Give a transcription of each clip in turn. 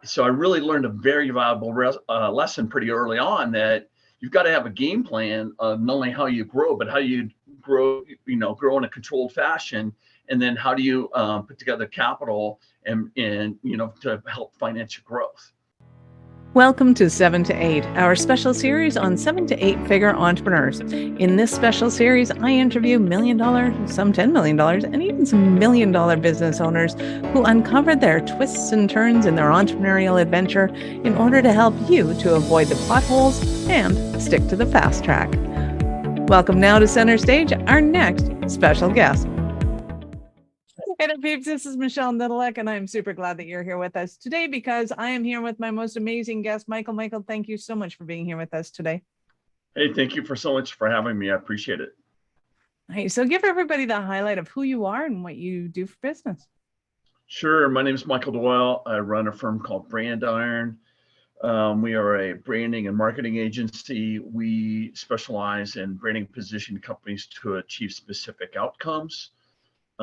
So I really learned a very valuable lesson pretty early on, that you've got to have a game plan of not only how you grow, but how you grow, grow in a controlled fashion. And then how do you put together capital and to help finance your growth. Welcome to 7 to 8, our special series on 7 to 8 figure entrepreneurs. In this special series, I interview $1 million, some $10 million, and even some $1 million business owners who uncovered their twists and turns in their entrepreneurial adventure in order to help you to avoid the potholes and stick to the fast track. Welcome now to center stage, our next special guest. Hey there, peeps, this is Michelle Nidalek, and I'm super glad that you're here with us today because I am here with my most amazing guest, Michael. Michael, thank you so much for being here with us today. Hey, thank you so much for having me. I appreciate it. Hey, so give everybody the highlight of who you are and what you do for business. Sure. My name is Michael Doyle. I run a firm called BrandStorm. We are a branding and marketing agency. We specialize in branding position companies to achieve specific outcomes.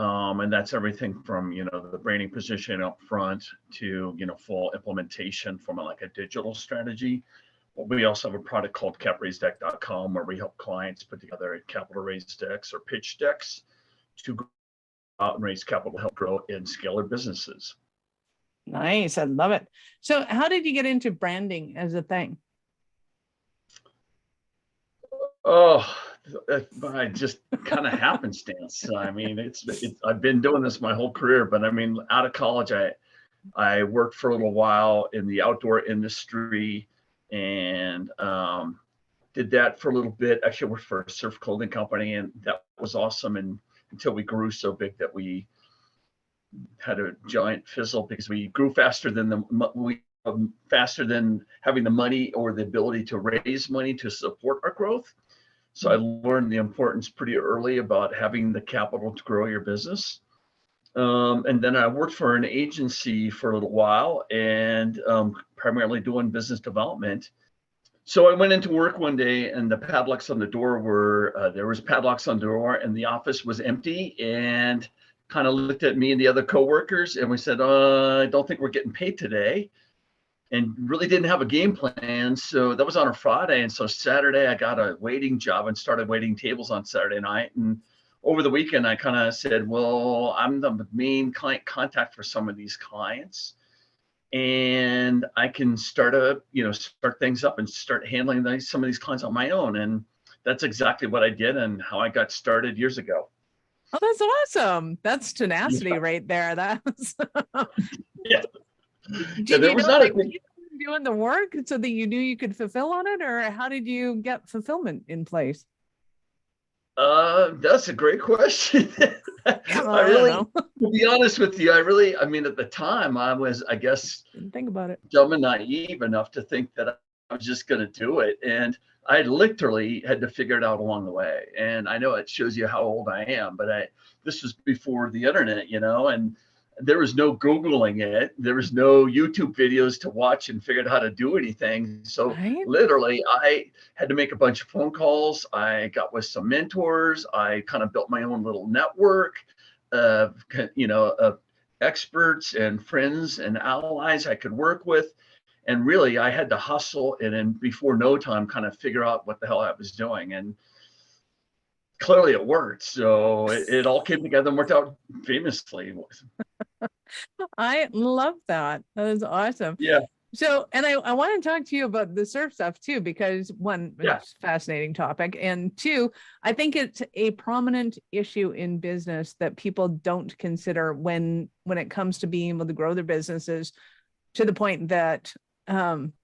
And that's everything from, the branding position up front to, full implementation from a digital strategy. We also have a product called capraisedeck.com where we help clients put together capital raise decks or pitch decks to go out and raise capital to help grow and scale their businesses. Nice. I love it. So how did you get into branding as a thing? Oh, I just kind of happenstance. I mean, I've been doing this my whole career, but I mean, out of college, I worked for a little while in the outdoor industry and did that for a little bit. Actually, worked for a surf clothing company, and that was awesome. And until we grew so big that we had a giant fizzle because we grew faster than faster than having the money or the ability to raise money to support our growth. So I learned the importance pretty early about having the capital to grow your business. And then I worked for an agency for a little while and primarily doing business development. So I went into work one day and the padlocks on the door there was padlocks on the door and the office was empty, and kind of looked at me and the other coworkers and we said, I don't think we're getting paid today. And really didn't have a game plan. So that was on a Friday. And so Saturday, I got a waiting job and started waiting tables on Saturday night. And over the weekend, I kind of said, well, I'm the main client contact for some of these clients. And I can start things up and start handling some of these clients on my own. And that's exactly what I did and how I got started years ago. Oh, that's awesome. That's tenacity right there. That's yeah. Did you know you were doing the work so that you knew you could fulfill on it, or how did you get fulfillment in place? That's a great question. To be honest with you, I mean, at the time I was, I guess, didn't think about it, dumb and naive enough to think that I was just going to do it. And I literally had to figure it out along the way. And I know it shows you how old I am, but this was before the internet, and there was no Googling it. There was no YouTube videos to watch and figure out how to do anything. So literally I had to make a bunch of phone calls. I got with some mentors. I kind of built my own little network of, experts and friends and allies I could work with. And really I had to hustle and then before no time kind of figure out what the hell I was doing. And clearly it worked. So it all came together and worked out famously. I love that. That is awesome. Yeah. So, and I want to talk to you about the surf stuff too, because one, it's a fascinating topic. And two, I think it's a prominent issue in business that people don't consider when it comes to being able to grow their businesses to the point that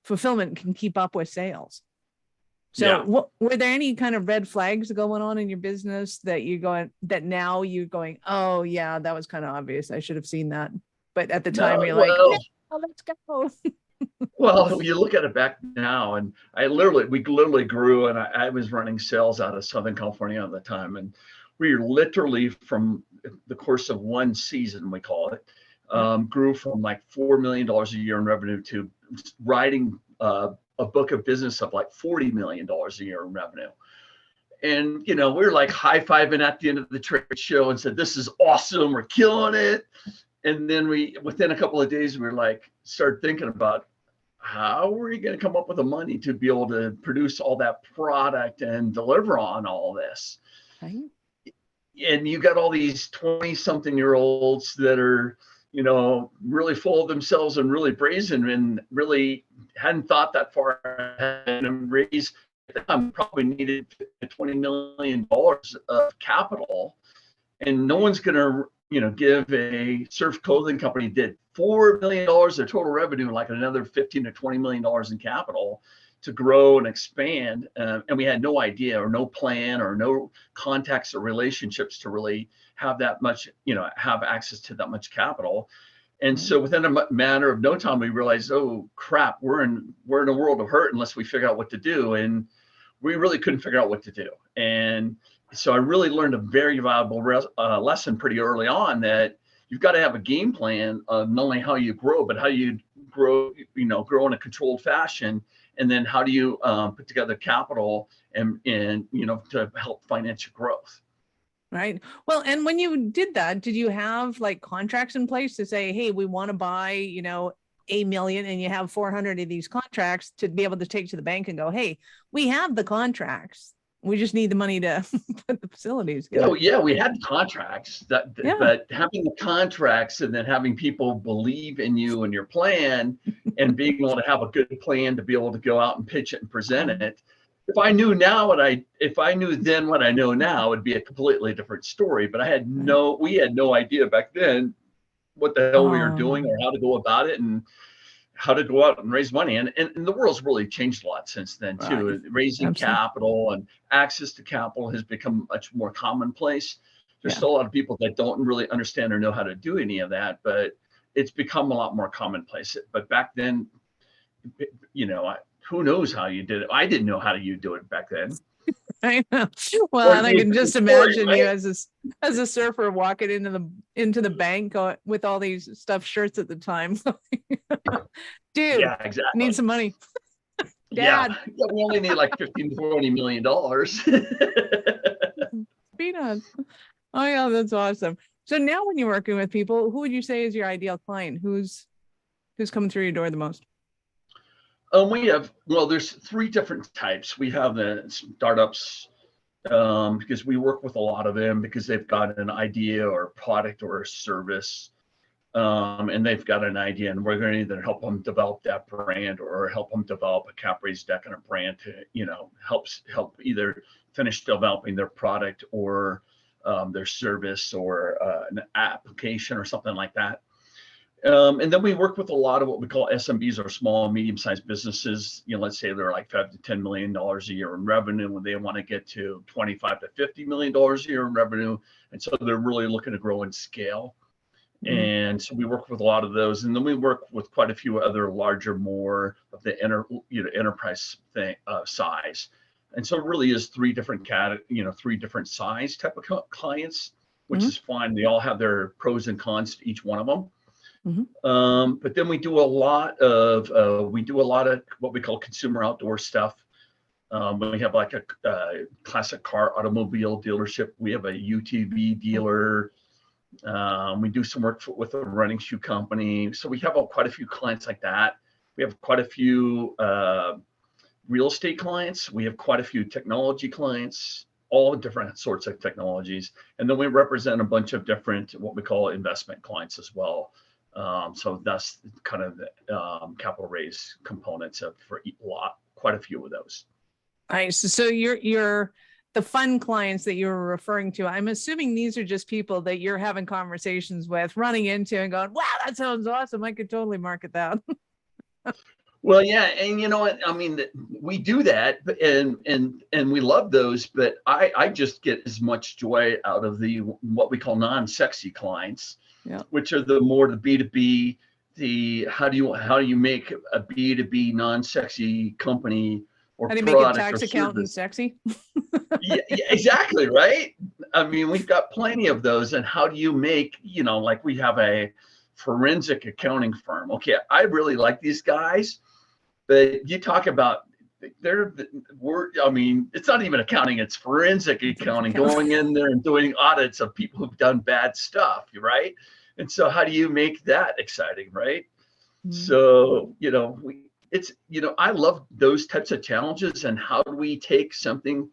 fulfillment can keep up with sales. So were there any kind of red flags going on in your business that now you're going, oh yeah, that was kind of obvious. I should have seen that. But at the time you're like, let's go. Well, you look at it back now and we literally grew, and I was running sales out of Southern California at the time. And we literally from the course of one season, we call it, grew from like $4 million a year in revenue to writing a book of business of like $40 million a year in revenue. And, we were like high-fiving at the end of the trade show and said, this is awesome. We're killing it. And then within a couple of days, we were like, started thinking about how are we going to come up with the money to be able to produce all that product and deliver on all this? Right. And you got all these 20-something-year-olds that are, really full of themselves and really brazen and really hadn't thought that far ahead and raised probably needed $20 million of capital. And no one's going to, give a surf clothing company did $4 million of total revenue, like another $15 to $20 million in capital to grow and expand. And we had no idea or no plan or no contacts or relationships to really have that much, have access to that much capital. And so within a matter of no time, we realized, oh crap, we're in a world of hurt unless we figure out what to do. And we really couldn't figure out what to do. And so I really learned a very valuable lesson pretty early on, that you've got to have a game plan of not only how you grow, but how you grow in a controlled fashion. And then how do you put together capital and to help finance your growth. Right. Well, and when you did that, did you have like contracts in place to say, hey, we want to buy, $1 million, and you have 400 of these contracts to be able to take to the bank and go, hey, we have the contracts. We just need the money to put the facilities together. Oh, yeah, we had contracts, but having the contracts and then having people believe in you and your plan and being able to have a good plan to be able to go out and pitch it and present it. If I knew then what I know now, it'd be a completely different story. But we had no idea back then what the hell we were doing or how to go about it and how to go out and raise money. And the world's really changed a lot since then too. Right. Raising capital and access to capital has become much more commonplace. There's still a lot of people that don't really understand or know how to do any of that, but it's become a lot more commonplace. But back then, who knows how you did it? I didn't know how you do it back then. I know. Well, and I can just imagine you as a surfer walking into the bank with all these stuffed shirts at the time. Dude, yeah, exactly. Need some money. Dad. Yeah, we only need like $15 to $20 million. Peanuts. Oh yeah, that's awesome. So now when you're working with people, who would you say is your ideal client? Who's coming through your door the most? There's 3 different types. We have the startups, because we work with a lot of them because they've got an idea or a product or a service, and they've got an idea, and we're going to either help them develop that brand or help them develop a cap raise deck and a brand to, help either finish developing their product or their service or an application or something like that. And then we work with a lot of what we call SMBs, or small and medium-sized businesses. Let's say they're like $5 to $10 million a year in revenue, and they want to get to $25 to $50 million a year in revenue. And so they're really looking to grow and scale. Mm-hmm. And so we work with a lot of those. And then we work with quite a few other larger, more of the enterprise size. And so it really is 3 different 3 different size type of clients, which is fine. They all have their pros and cons to each one of them. Mm-hmm. But then we do a lot of what we call consumer outdoor stuff. We have like a classic car automobile dealership. We have a UTV dealer. We do some work with a running shoe company. So we have quite a few clients like that. We have quite a few real estate clients. We have quite a few technology clients, all different sorts of technologies. And then we represent a bunch of different what we call investment clients as well. So that's kind of the capital raise components for quite a few of those. All right. So you're the fun clients that you were referring to. I'm assuming these are just people that you're having conversations with, running into and going, wow, that sounds awesome. I could totally market that. Well, yeah. And you know what? I mean, we do that and we love those, but I just get as much joy out of what we call non-sexy clients. Yeah. Which are the B2B, how do you make a B2B non-sexy company or how do you make a tax accountant sexy? yeah, exactly, right? I mean, we've got plenty of those. And how do you make, like we have a forensic accounting firm. Okay, I really like these guys, but you talk about it's not even accounting, it's forensic accounting, going in there and doing audits of people who've done bad stuff, right? And so how do you make that exciting, right? Mhm. So, I love those types of challenges. And how do we take something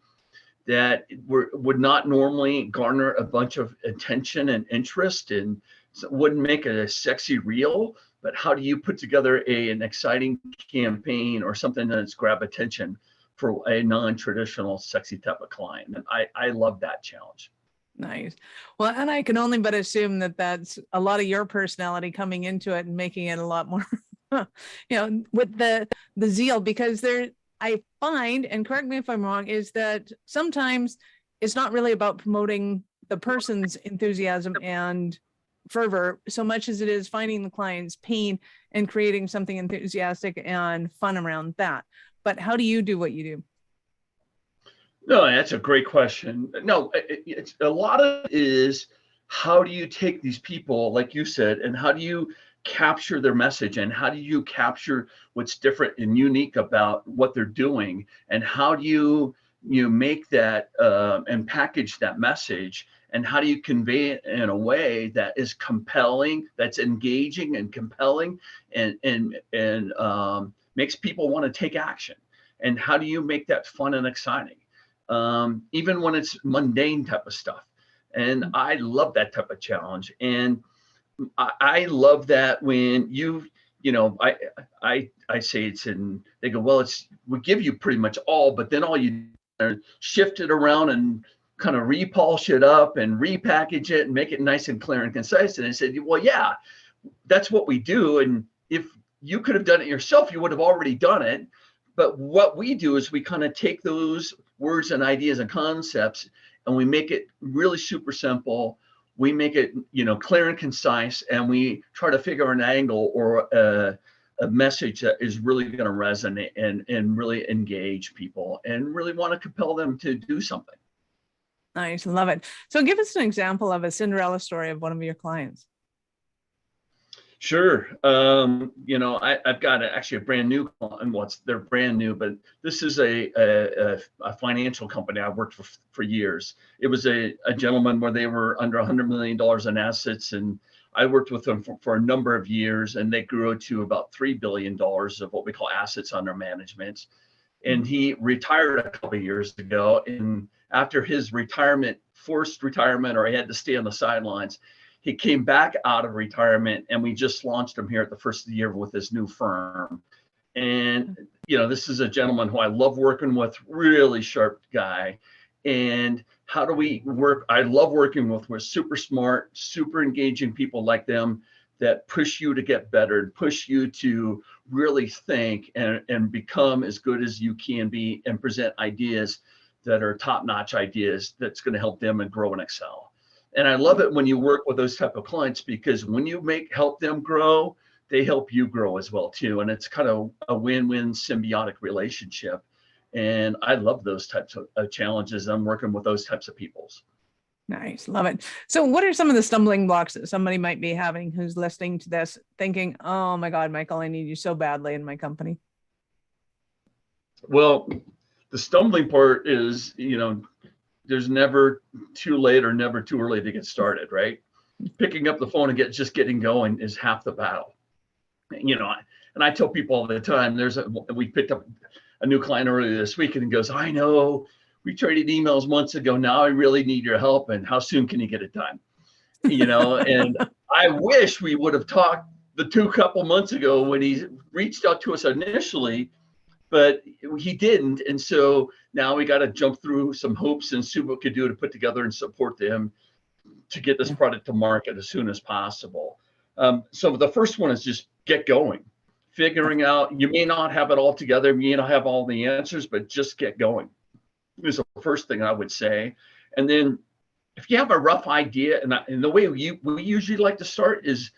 that would not normally garner a bunch of attention and interest, and wouldn't make a sexy reel, but how do you put together an exciting campaign or something that's grab attention for a non-traditional sexy type of client? And I love that challenge. Nice. Well, and I can only but assume that that's a lot of your personality coming into it and making it a lot more, with the zeal, because I find, and correct me if I'm wrong, is that sometimes it's not really about promoting the person's enthusiasm and fervor so much as it is finding the client's pain and creating something enthusiastic and fun around that. But how do you do what you do? No, that's a great question. No, it's a lot of it is, how do you take these people, like you said, and how do you capture their message, and how do you capture what's different and unique about what they're doing, and how do you make that and package that message, and how do you convey it in a way that is compelling, that's engaging and compelling, and makes people want to take action, and how do you make that fun and exciting, even when it's mundane type of stuff. And I love that type of challenge. And I love that when I say it's in, they go, well, we give you pretty much all, but then all you shift it around and kind of repolish it up and repackage it and make it nice and clear and concise. And I said, well, yeah, that's what we do. And if you could have done it yourself, you would have already done it. But what we do is we kind of take those words and ideas and concepts, and we make it really super simple. We make it, clear and concise, and we try to figure an angle or a message that is really going to resonate and really engage people and really want to compel them to do something. Nice. Love it. So give us an example of a Cinderella story of one of your clients. Sure. I've got actually a brand new client. Well, they're brand new, but this is a financial company I've worked for years. It was a gentleman where they were under $100 million in assets, and I worked with them for a number of years, and they grew to about $3 billion of what we call assets under management. And he retired a couple of years ago. And after his forced retirement, or he had to stay on the sidelines, he came back out of retirement, and we just launched him here at the first of the year with his new firm. And, this is a gentleman who I love working with, really sharp guy. And how do we work? I love working with super smart, super engaging people like them that push you to get better and push you to really think and become as good as you can be and present ideas that are top-notch ideas that's going to help them and grow and excel. And I love it when you work with those type of clients, because when you help them grow, they help you grow as well too. And it's kind of a win-win symbiotic relationship. And I love those types of challenges. I'm working with those types of peoples. Nice. Love it. So what are some of the stumbling blocks that somebody might be having who's listening to this thinking, oh my God, Michael, I need you so badly in my company? Well, the stumbling part is, there's never too late or never too early to get started, right? Picking up the phone and just getting going is half the battle. And I tell people all the time, we picked up a new client earlier this week, and he goes, I know we traded emails months ago. Now I really need your help. And how soon can you get it done? And I wish we would have talked the couple months ago when he reached out to us initially, but he didn't. And so now we got to jump through some hoops and see what we could do to put together and support them to get this product to market as soon as possible. So the first one is just get going, figuring out, you may not have it all together, you may not have all the answers, but just get going is the first thing I would say. And then if you have a rough idea, and the way we usually like to start is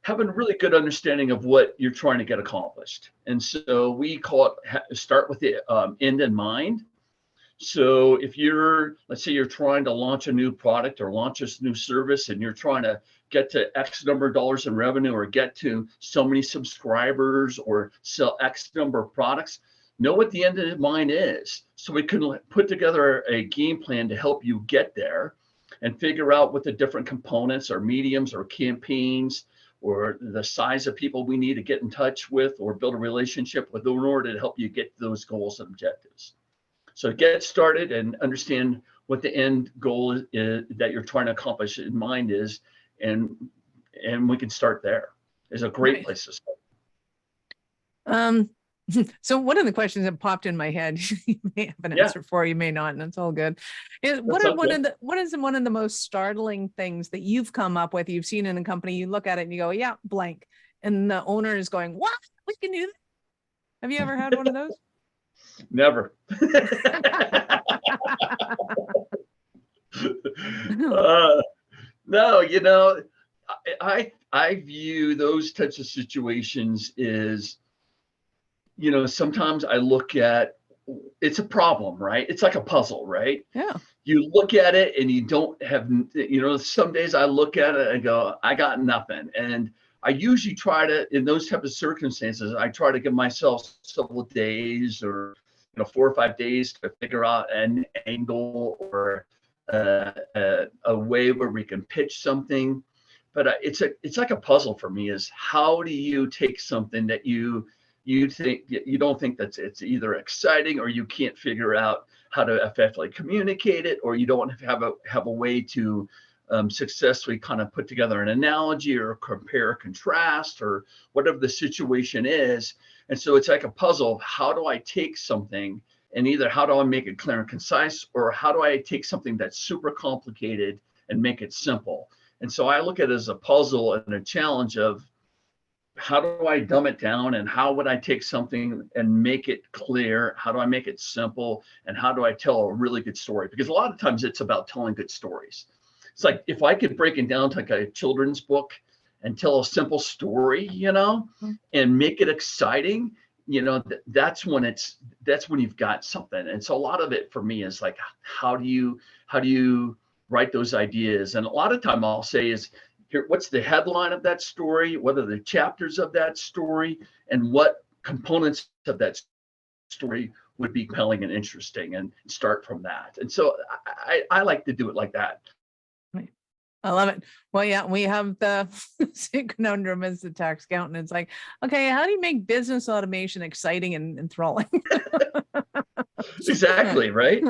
having a really good understanding of what you're trying to get accomplished. And so we call it start with the end in mind. So if let's say you're trying to launch a new product or launch a new service, and you're trying to get to X number of dollars in revenue, or get to so many subscribers, or sell X number of products, know what the end in mind is, so we can put together a game plan to help you get there. and figure out what the different components or mediums or campaigns or the size of people we need to get in touch with or build a relationship with in order to help you get those goals and objectives. So get started and understand what the end goal is that you're trying to accomplish in mind is, and we can start there. It's a great place to start. So one of the questions that popped in my head, you may have an answer for, you may not, and it's all good. What is one of the most startling things that you've come up with, you've seen in a company, you look at it and you go, yeah, blank. And the owner is going, what? We can do that? Have you ever had one of those? Never. No, you know, I view those types of situations as, you know, sometimes I look at, it's a problem, right? It's like a puzzle, right? Yeah. You look at it and you don't have, you know, some days I look at it and go, I got nothing. And I usually try to, in those type of circumstances, I try to give myself several days or, you know, 4 or 5 days to figure out an angle or a way where we can pitch something. But it's like a puzzle for me, is how do you take something that you think, you don't think that it's either exciting, or you can't figure out how to effectively communicate it, or you don't have a way to successfully kind of put together an analogy or compare or contrast or whatever the situation is. And so it's like a puzzle of how do I take something, and either how do I make it clear and concise, or how do I take something that's super complicated and make it simple. And so I look at it as a puzzle and a challenge of, how do I dumb it down, and how would I take something and make it clear? How do I make it simple? And how do I tell a really good story? Because a lot of times it's about telling good stories. It's like, if I could break it down to like a children's book and tell a simple story, you know, and make it exciting, you know, that's when you've got something. And so a lot of it for me is like, how do you write those ideas? And a lot of time I'll say is, here, what's the headline of that story? What are the chapters of that story? And what components of that story would be compelling and interesting, and start from that. And so I like to do it like that. I love it. Well, yeah, we have the conundrum as the tax accountant. It's like, okay, how do you make business automation exciting and enthralling? Exactly, right?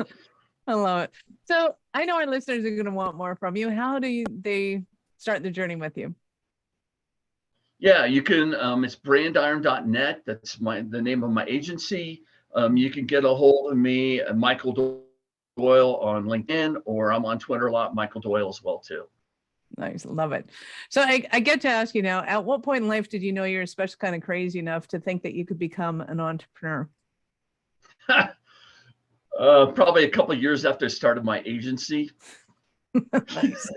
I love it. So I know our listeners are going to want more from you. How do they start the journey with you? Yeah, you can, it's brandiron.net. That's the name of my agency. You can get a hold of me, Michael Doyle, on LinkedIn, or I'm on Twitter a lot, Michael Doyle as well too. Nice, love it. So I get to ask you now, at what point in life did you know you're especially kind of crazy enough to think that you could become an entrepreneur? Probably a couple of years after I started my agency. Nice.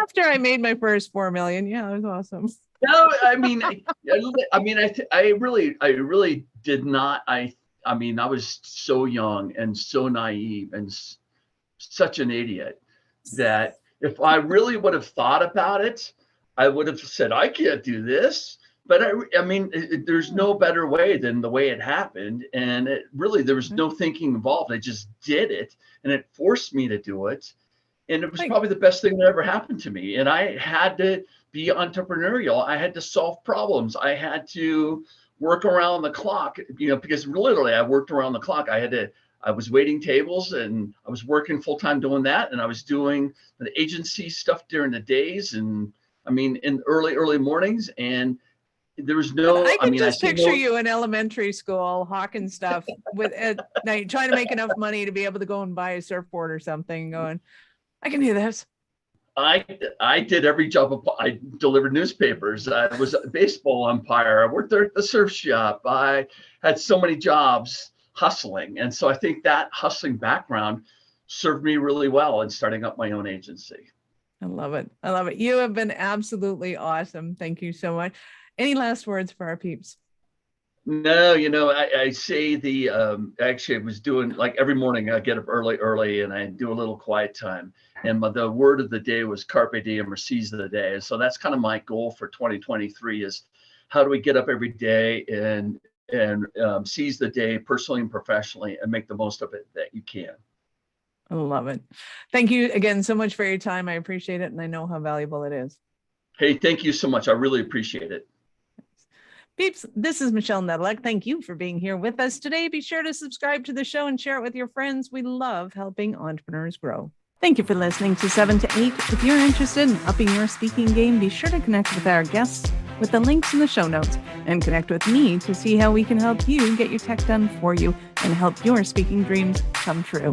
After I made my first 4 million. Yeah, it was awesome. No, I mean, I really did not. I mean, I was so young and so naive and such an idiot that if I really would have thought about it, I would have said, I can't do this. But I mean, there's no better way than the way it happened. And there was no thinking involved. I just did it, and it forced me to do it. And it was probably the best thing that ever happened to me. And I had to be entrepreneurial. I had to solve problems. I had to work around the clock, you know, because literally I worked around the clock. I was waiting tables, and I was working full time doing that. And I was doing the agency stuff during the days, and I mean, in early mornings. And there was no, I can just picture you in elementary school hawking stuff with at night, trying to make enough money to be able to go and buy a surfboard or something, going, I can do this. I did every job. I delivered newspapers. I was a baseball umpire. I worked there at the surf shop. I had so many jobs hustling. And so I think that hustling background served me really well in starting up my own agency. I love it. I love it. You have been absolutely awesome. Thank you so much. Any last words for our peeps? No, you know, I say actually I was doing, like, every morning I get up early and I do a little quiet time. And the word of the day was carpe diem, or seize the day. So that's kind of my goal for 2023, is how do we get up every day and seize the day personally and professionally and make the most of it that you can. I love it. Thank you again so much for your time. I appreciate it. And I know how valuable it is. Hey, thank you so much. I really appreciate it. Peeps, this is Michelle Nedelec. Thank you for being here with us today. Be sure to subscribe to the show and share it with your friends. We love helping entrepreneurs grow. Thank you for listening to 7 to 8. If you're interested in upping your speaking game, be sure to connect with our guests with the links in the show notes and connect with me to see how we can help you get your tech done for you and help your speaking dreams come true.